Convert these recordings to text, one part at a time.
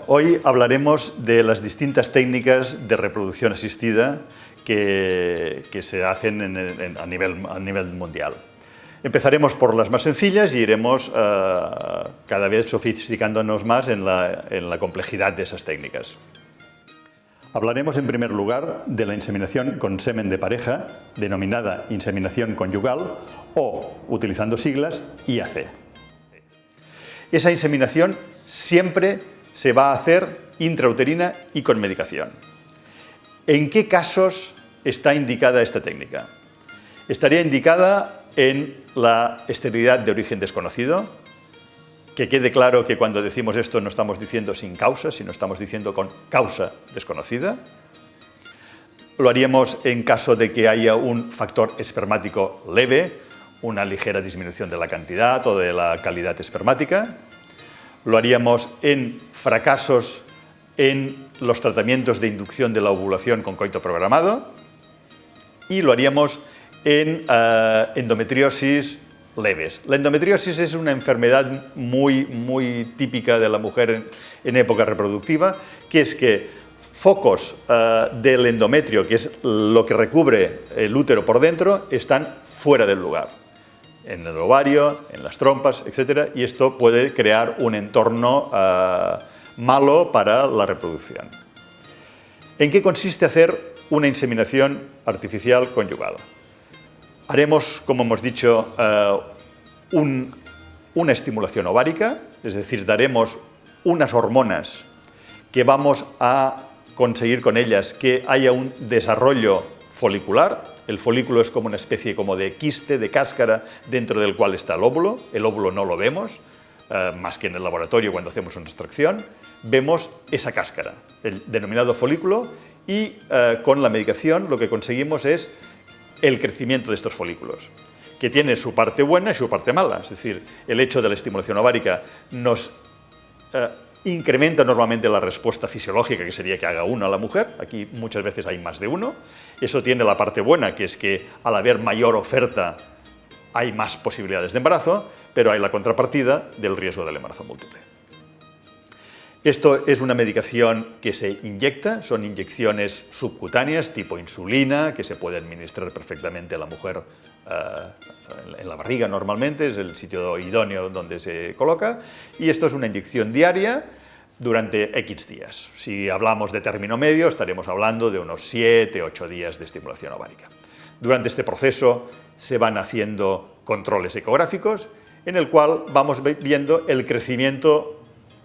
Hoy hablaremos de las distintas técnicas de reproducción asistida que se hacen a nivel mundial. Empezaremos por las más sencillas y iremos cada vez sofisticándonos más en la complejidad de esas técnicas. Hablaremos en primer lugar de la inseminación con semen de pareja, denominada inseminación conyugal o, utilizando siglas, IAC. Esa inseminación siempre se va a hacer intrauterina y con medicación. ¿En qué casos está indicada esta técnica? Estaría indicada en la esterilidad de origen desconocido. Que quede claro que cuando decimos esto no estamos diciendo sin causa, sino estamos diciendo con causa desconocida. Lo haríamos en caso de que haya un factor espermático leve, una ligera disminución de la cantidad o de la calidad espermática. Lo haríamos en fracasos en los tratamientos de inducción de la ovulación con coito programado. Y lo haríamos en endometriosis leves. La endometriosis es una enfermedad muy típica de la mujer en época reproductiva, que es que focos del endometrio, que es lo que recubre el útero por dentro, están fuera del lugar, en el ovario, en las trompas, etc. Y esto puede crear un entorno malo para la reproducción. ¿En qué consiste hacer una inseminación artificial conyugal? Haremos, como hemos dicho, una estimulación ovárica, es decir, daremos unas hormonas que vamos a conseguir con ellas que haya un desarrollo folicular. El folículo es como una especie de quiste, de cáscara, dentro del cual está el óvulo. El óvulo no lo vemos, más que en el laboratorio cuando hacemos una extracción. Vemos esa cáscara, el denominado folículo, y con la medicación lo que conseguimos es el crecimiento de estos folículos, que tiene su parte buena y su parte mala. Es decir, el hecho de la estimulación ovárica nos incrementa normalmente la respuesta fisiológica, que sería que haga uno a la mujer. Aquí muchas veces hay más de uno. Eso tiene la parte buena, que es que al haber mayor oferta hay más posibilidades de embarazo, pero hay la contrapartida del riesgo del embarazo múltiple. Esto es una medicación que se inyecta, son inyecciones subcutáneas tipo insulina, que se puede administrar perfectamente a la mujer en la barriga normalmente, es el sitio idóneo donde se coloca, y esto es una inyección diaria durante X días. Si hablamos de término medio, estaremos hablando de unos 7-8 días de estimulación ovárica. Durante este proceso se van haciendo controles ecográficos, en el cual vamos viendo el crecimiento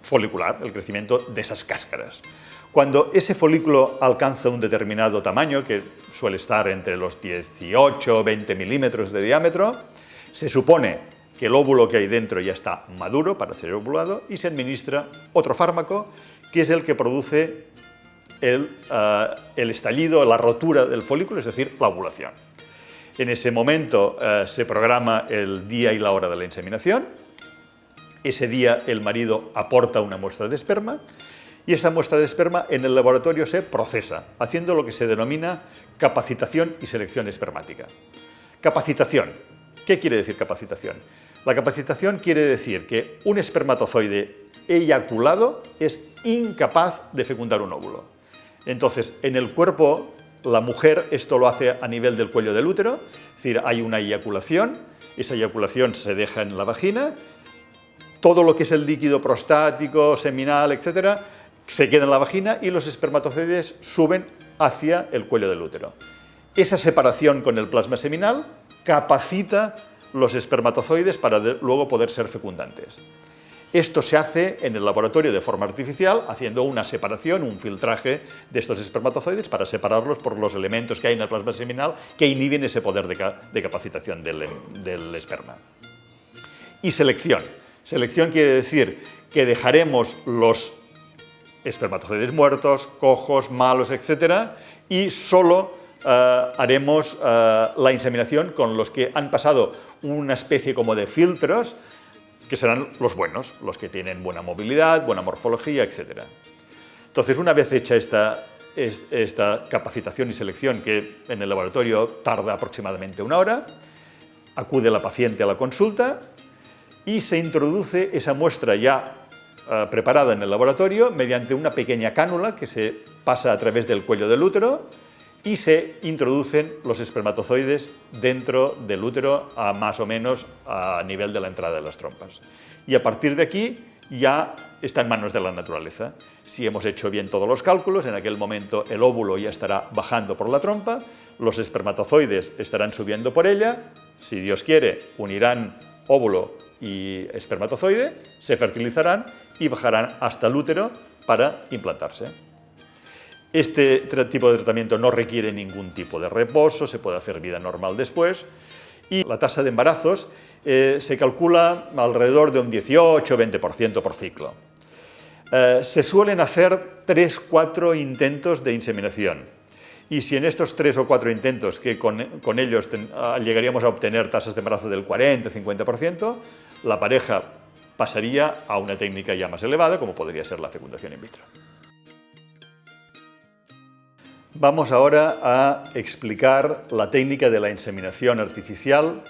folicular, el crecimiento de esas cáscaras. Cuando ese folículo alcanza un determinado tamaño, que suele estar entre los 18-20 milímetros de diámetro, se supone que el óvulo que hay dentro ya está maduro para ser ovulado y se administra otro fármaco, que es el que produce el estallido, la rotura del folículo, es decir, la ovulación. En ese momento se programa el día y la hora de la inseminación. Ese día el marido aporta una muestra de esperma y esa muestra de esperma en el laboratorio se procesa, haciendo lo que se denomina capacitación y selección espermática. Capacitación. ¿Qué quiere decir capacitación? La capacitación quiere decir que un espermatozoide eyaculado es incapaz de fecundar un óvulo. Entonces, en el cuerpo, la mujer esto lo hace a nivel del cuello del útero, es decir, hay una eyaculación, esa eyaculación se deja en la vagina. Todo lo que es el líquido prostático, seminal, etc., se queda en la vagina y los espermatozoides suben hacia el cuello del útero. Esa separación con el plasma seminal capacita los espermatozoides para luego poder ser fecundantes. Esto se hace en el laboratorio de forma artificial, haciendo una separación, un filtraje de estos espermatozoides para separarlos por los elementos que hay en el plasma seminal que inhiben ese poder de capacitación del esperma. Y selección. Selección quiere decir que dejaremos los espermatozoides muertos, cojos, malos, etc. y solo haremos la inseminación con los que han pasado una especie como de filtros, que serán los buenos, los que tienen buena movilidad, buena morfología, etc. Entonces, una vez hecha esta capacitación y selección, que en el laboratorio tarda aproximadamente 1 hora, acude la paciente a la consulta y se introduce esa muestra ya preparada en el laboratorio mediante una pequeña cánula que se pasa a través del cuello del útero y se introducen los espermatozoides dentro del útero a más o menos a nivel de la entrada de las trompas. Y a partir de aquí ya está en manos de la naturaleza. Si hemos hecho bien todos los cálculos, en aquel momento el óvulo ya estará bajando por la trompa, los espermatozoides estarán subiendo por ella, si Dios quiere, unirán óvulo y espermatozoide, se fertilizarán y bajarán hasta el útero para implantarse. Este tipo de tratamiento no requiere ningún tipo de reposo, se puede hacer vida normal después y la tasa de embarazos se calcula alrededor de un 18-20% por ciclo. Se suelen hacer 3-4 intentos de inseminación y si en estos 3 o 4 intentos, que con ellos llegaríamos a obtener tasas de embarazo del 40-50%, la pareja pasaría a una técnica ya más elevada, como podría ser la fecundación in vitro. Vamos ahora a explicar la técnica de la inseminación artificial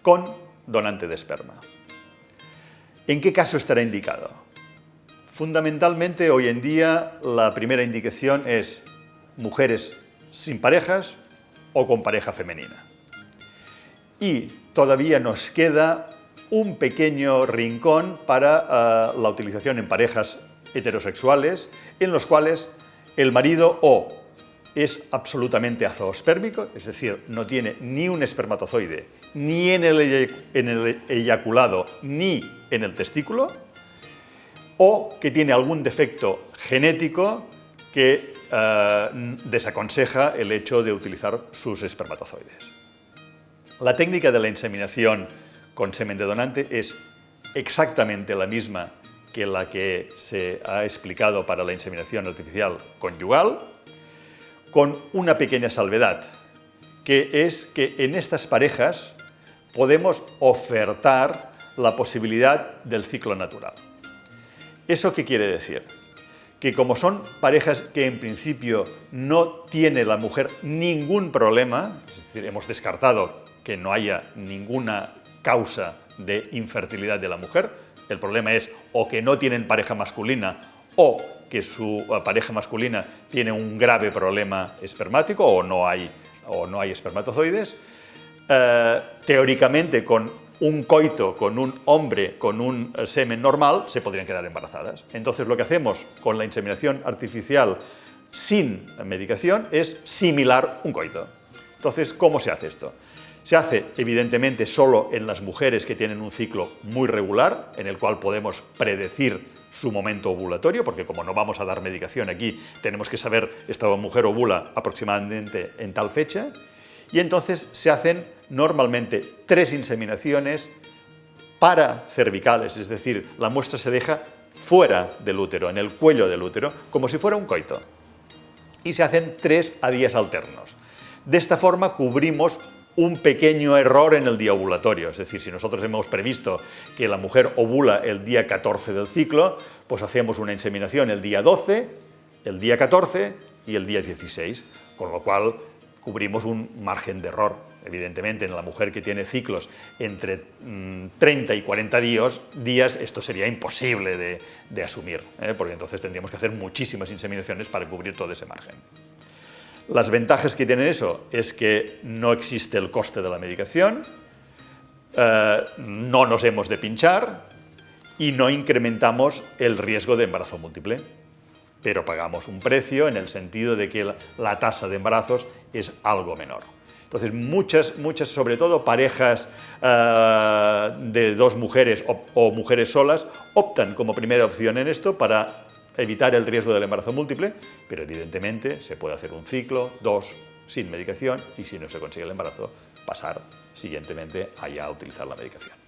con donante de esperma. ¿En qué caso estará indicado? Fundamentalmente, hoy en día, la primera indicación es mujeres sin parejas o con pareja femenina. Y todavía nos queda un pequeño rincón para la utilización en parejas heterosexuales, en los cuales el marido o es absolutamente azoospermico, es decir, no tiene ni un espermatozoide, ni en el eyaculado, ni en el testículo, o que tiene algún defecto genético que desaconseja el hecho de utilizar sus espermatozoides. La técnica de la inseminación con semen de donante es exactamente la misma que la que se ha explicado para la inseminación artificial conyugal, con una pequeña salvedad, que es que en estas parejas podemos ofertar la posibilidad del ciclo natural. ¿Eso qué quiere decir? Que como son parejas que en principio no tiene la mujer ningún problema, es decir, hemos descartado que no haya ninguna causa de infertilidad de la mujer, el problema es o que no tienen pareja masculina o que su pareja masculina tiene un grave problema espermático o no hay espermatozoides, teóricamente con un coito con un hombre con un semen normal se podrían quedar embarazadas. Entonces lo que hacemos con la inseminación artificial sin medicación es simular un coito. Entonces, ¿cómo se hace esto? Se hace evidentemente solo en las mujeres que tienen un ciclo muy regular, en el cual podemos predecir su momento ovulatorio, porque como no vamos a dar medicación aquí, tenemos que saber esta mujer ovula aproximadamente en tal fecha, y entonces se hacen normalmente 3 inseminaciones paracervicales, es decir, la muestra se deja fuera del útero, en el cuello del útero, como si fuera un coito, y se hacen 3 a días alternos. De esta forma cubrimos un pequeño error en el día ovulatorio, es decir, si nosotros hemos previsto que la mujer ovula el día 14 del ciclo, pues hacemos una inseminación el día 12, el día 14 y el día 16, con lo cual cubrimos un margen de error. Evidentemente, en la mujer que tiene ciclos entre 30 y 40 días, esto sería imposible de asumir, porque entonces tendríamos que hacer muchísimas inseminaciones para cubrir todo ese margen. Las ventajas que tiene eso es que no existe el coste de la medicación, no nos hemos de pinchar y no incrementamos el riesgo de embarazo múltiple, pero pagamos un precio en el sentido de que la tasa de embarazos es algo menor. Entonces, muchas, sobre todo parejas de 2 mujeres o mujeres solas, optan como primera opción en esto para evitar el riesgo del embarazo múltiple, pero evidentemente se puede hacer un ciclo, 2, sin medicación, y si no se consigue el embarazo, pasar siguientemente a utilizar la medicación.